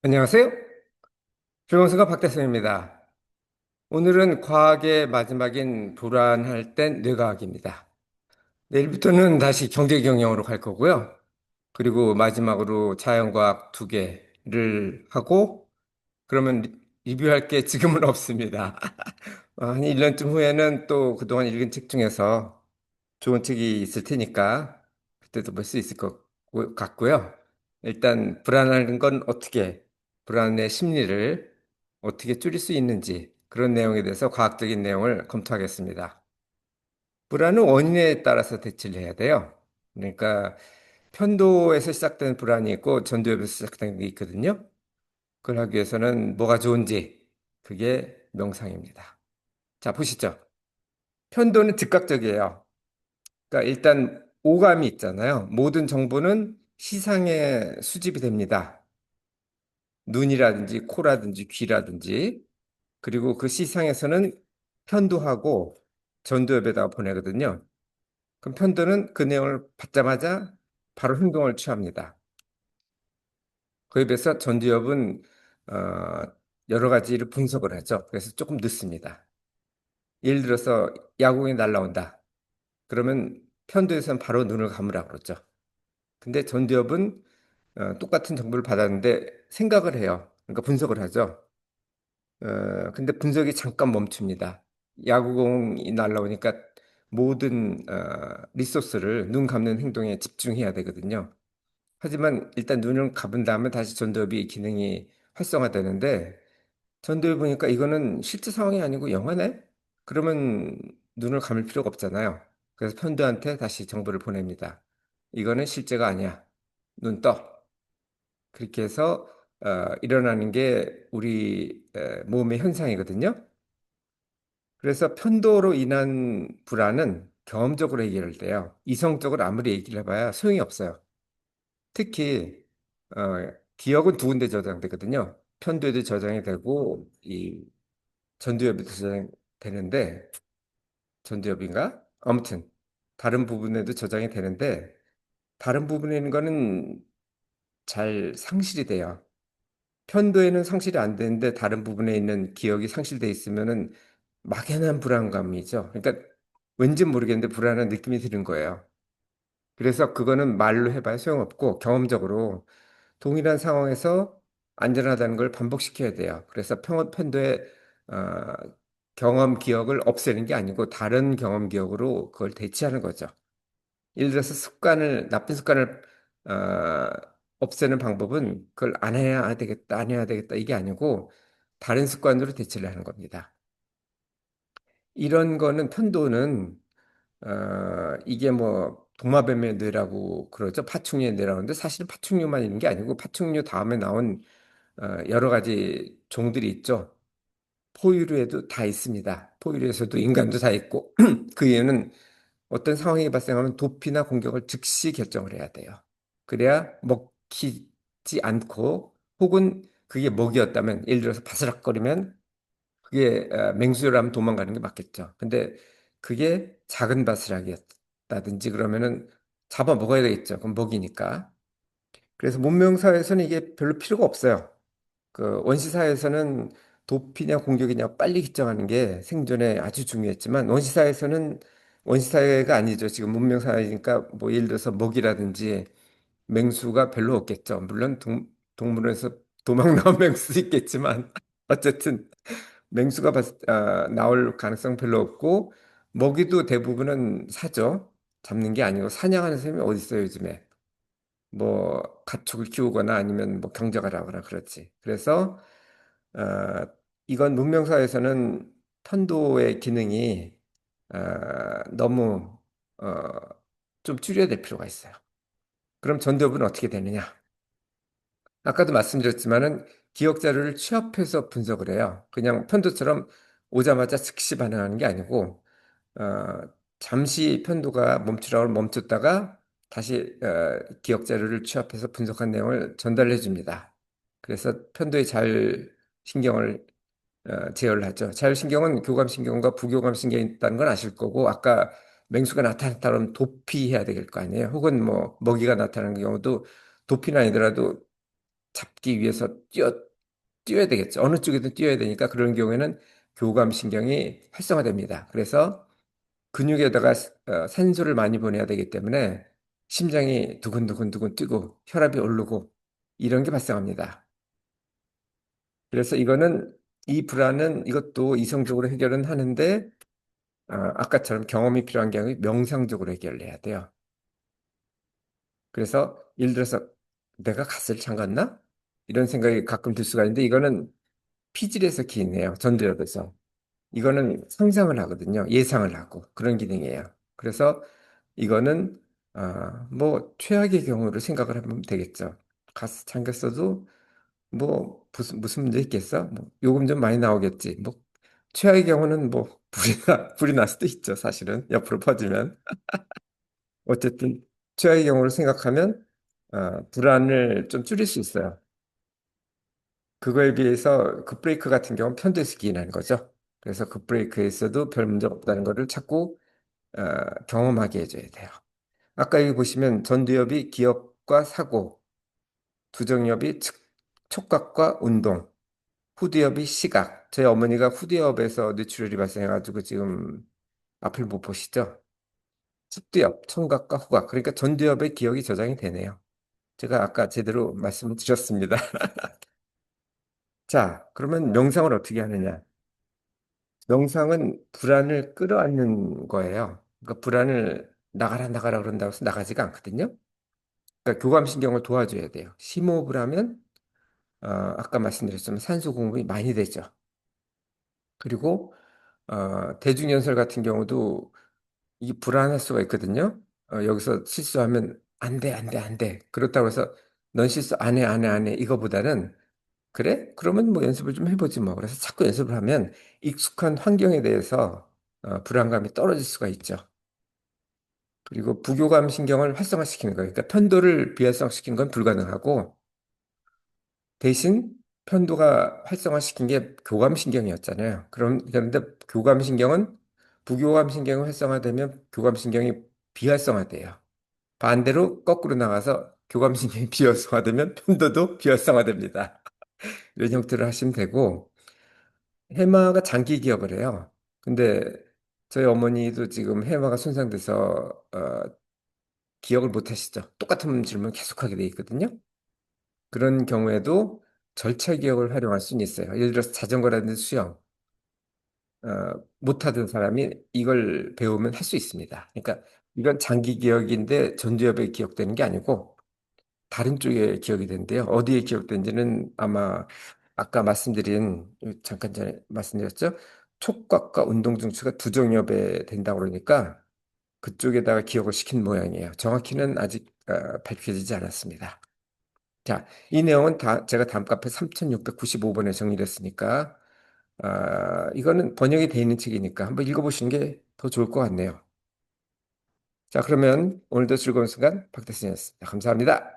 안녕하세요. 조영수가 박대성입니다. 오늘은 과학의 마지막인 불안할 땐 뇌과학입니다. 내일부터는 다시 경제 경영으로 갈 거고요. 그리고 마지막으로 자연과학 두 개를 하고, 그러면 리뷰할 게 지금은 없습니다. 한 1년쯤 후에는 또 그동안 읽은 책 중에서 좋은 책이 있을 테니까 그때도 볼 수 있을 것 같고요. 일단 불안한 건 어떻게, 불안의 심리를 어떻게 줄일 수 있는지 그런 내용에 대해서 과학적인 내용을 검토하겠습니다. 불안은 원인에 따라서 대처를 해야 돼요. 그러니까 편도에서 시작되는 불안이 있고 전두엽에서 시작되는 게 있거든요. 그걸 하기 위해서는 뭐가 좋은지 그게 명상입니다. 자, 보시죠. 편도는 즉각적이에요. 그러니까 일단 오감이 있잖아요. 모든 정보는 시상에 수집이 됩니다. 눈이라든지 코라든지 귀라든지. 그리고 그 시상에서는 편도하고 전두엽에다가 보내거든요. 그럼 편도는 그 내용을 받자마자 바로 행동을 취합니다. 그에 비해서 전두엽은 여러 가지를 분석을 하죠. 그래서 조금 늦습니다. 예를 들어서 야구공이 날라온다. 그러면 편도에서는 바로 눈을 감으라고 그러죠. 근데 전두엽은 똑같은 정보를 받았는데 생각을 해요. 그러니까 분석을 하죠. 근데 분석이 잠깐 멈춥니다. 야구공이 날라오니까 모든 리소스를 눈 감는 행동에 집중해야 되거든요. 하지만 일단 눈을 감은 다음에 다시 전두엽이 기능이 활성화되는데 전두엽 보니까 이거는 실제 상황이 아니고 영화네? 그러면 눈을 감을 필요가 없잖아요. 그래서 편두한테 다시 정보를 보냅니다. 이거는 실제가 아니야. 눈 떠. 그렇게 해서 일어나는 게 우리 몸의 현상이거든요. 그래서 편도로 인한 불안은 경험적으로 해결돼요. 이성적으로 아무리 얘기를 해봐야 소용이 없어요. 특히 기억은 두 군데 저장되거든요. 편도에도 저장이 되고 이 전두엽에도 저장이 되는데 전두엽인가? 아무튼 다른 부분에도 저장이 되는데 다른 부분에 있는 거는 잘 상실이 돼요. 편도에는 상실이 안 되는데 다른 부분에 있는 기억이 상실돼 있으면은 막연한 불안감이죠. 그러니까 왠지 모르겠는데 불안한 느낌이 드는 거예요. 그래서 그거는 말로 해봐야 소용없고 경험적으로 동일한 상황에서 안전하다는 걸 반복시켜야 돼요. 그래서 편도의 어, 경험 기억을 없애는 게 아니고 다른 경험 기억으로 그걸 대체하는 거죠. 예를 들어서 나쁜 습관을 어, 없애는 방법은 그걸 안 해야 되겠다, 안 해야 되겠다 이게 아니고 다른 습관으로 대체를 하는 겁니다. 이런 거는 편도는 이게 뭐 도마뱀의 뇌라고 그러죠. 파충류의 뇌라고 하는데 사실은 파충류만 있는 게 아니고 파충류 다음에 나온 여러 가지 종들이 있죠. 포유류에도 다 있습니다. 포유류에서도 인간도 다 있고 그 이유는 어떤 상황이 발생하면 도피나 공격을 즉시 결정을 해야 돼요. 그래야 먹히지 않고 혹은 그게 먹이였다면 예를 들어서 바스락거리면 그게 맹수라면 도망가는 게 맞겠죠. 근데 그게 작은 바스락이었다든지 그러면은 잡아 먹어야 되겠죠. 그럼 먹이니까. 그래서 문명사회에서는 이게 별로 필요가 없어요. 그 원시사회에서는 도피냐 공격이냐 빨리 결정하는 게 생존에 아주 중요했지만 원시사회가 아니죠. 지금 문명사회니까 뭐 예를 들어서 먹이라든지 맹수가 별로 없겠죠. 물론 동물원에서 도망 나온 맹수 있겠지만 어쨌든 나올 가능성 별로 없고 먹이도 대부분은 사죠. 잡는 게 아니고 사냥하는 사람이 어디 있어요, 요즘에. 뭐 가축을 키우거나 아니면 뭐 경작을 하거나 그렇지. 그래서 어, 이건 문명사에서는 편도의 기능이 너무 좀 줄여야 될 필요가 있어요. 그럼 전두엽은 어떻게 되느냐? 아까도 말씀드렸지만은 기억 자료를 취합해서 분석을 해요. 그냥 편도처럼 오자마자 즉시 반응하는 게 아니고 어, 잠시 편도가 멈추라고 멈췄다가 다시 기억 자료를 취합해서 분석한 내용을 전달해 줍니다. 그래서 편도에 잘 신경을 제어를 하죠. 자율신경은 교감신경과 부교감신경이 있다는 건 아실 거고 아까 맹수가 나타났다 그러면 도피해야 될 거 아니에요. 혹은 뭐 먹이가 나타나는 경우도 도피는 아니더라도 잡기 위해서 뛰어야 되겠죠. 어느 쪽이든 뛰어야 되니까 그런 경우에는 교감신경이 활성화됩니다. 그래서 근육에다가 산소를 많이 보내야 되기 때문에 심장이 두근두근두근 뛰고 혈압이 오르고 이런 게 발생합니다. 그래서 이 불안은 이것도 이성적으로 해결은 하는데 아까처럼 경험이 필요한 경우에 명상적으로 해결을 해야 돼요. 그래서 예를 들어서 내가 갓을 잠갔나? 이런 생각이 가끔 들 수가 있는데 이거는 피질에서 기인해요. 전두엽에서. 이거는 상상을 하거든요. 예상을 하고 그런 기능이에요. 그래서 이거는 뭐 최악의 경우를 생각을 하면 되겠죠. 가스 잠겼어도 뭐 무슨 문제 있겠어? 뭐 요금 좀 많이 나오겠지. 뭐 최악의 경우는 뭐 불이 날 수도 있죠. 사실은 옆으로 퍼지면 어쨌든 최악의 경우를 생각하면 불안을 좀 줄일 수 있어요. 그거에 비해서 급브레이크 같은 경우는 편도에서 기인하는 거죠. 그래서 급브레이크에서도 별 문제 없다는 거를 자꾸 경험하게 해줘야 돼요. 아까 여기 보시면 전두엽이 기억과 사고, 두정엽이 촉각과 운동, 후두엽이 시각. 저희 어머니가 후두엽에서 뇌출혈이 발생해가지고 지금 앞을 못 보시죠? 측두엽, 청각과 후각. 그러니까 전두엽의 기억이 저장이 되네요. 제가 아까 제대로 말씀을 드렸습니다. 자, 그러면 명상을 어떻게 하느냐? 명상은 불안을 끌어안는 거예요. 그러니까 불안을 나가라 나가라 그런다고 해서 나가지가 않거든요. 그러니까 교감신경을 도와줘야 돼요. 심호흡을 하면 아까 말씀드렸지만 산소 공급이 많이 되죠. 그리고 대중연설 같은 경우도 이 불안할 수가 있거든요. 여기서 실수하면 안 돼, 안 돼, 안 돼. 그렇다고 해서 넌 실수 안 해, 안 해, 안 해. 이거보다는 그래? 그러면 뭐 연습을 좀 해보지 뭐. 그래서 자꾸 연습을 하면 익숙한 환경에 대해서 불안감이 떨어질 수가 있죠. 그리고 부교감 신경을 활성화시키는 거예요. 그러니까 편도를 비활성화시키는 건 불가능하고 대신 편도가 활성화시킨 게 교감신경이었잖아요. 그런데 교감신경은 부교감신경이 활성화되면 교감신경이 비활성화돼요. 반대로 거꾸로 나가서 교감신경이 비활성화되면 편도도 비활성화됩니다. 이런 형태로 하시면 되고 해마가 장기 기억을 해요. 근데 저희 어머니도 지금 해마가 손상돼서 기억을 못 하시죠. 똑같은 질문 계속하게 돼 있거든요. 그런 경우에도 절차 기억을 활용할 수는 있어요. 예를 들어서 자전거라든지 수영, 못하던 사람이 이걸 배우면 할 수 있습니다. 그러니까 이건 장기 기억인데 전두엽에 기억되는 게 아니고 다른 쪽에 기억이 되는데요. 어디에 기억된지는 아마 아까 잠깐 전에 말씀드렸죠. 촉각과 운동 중추가 두정엽에 된다고 그러니까 그쪽에다가 기억을 시킨 모양이에요. 정확히는 아직 밝혀지지 않았습니다. 자, 이 내용은 다 제가 다음 카페 3695번에 정리를 했으니까, 이거는 번역이 돼 있는 책이니까 한번 읽어보시는 게 더 좋을 것 같네요. 자, 그러면 오늘도 즐거운 순간 박대순이었습니다. 감사합니다.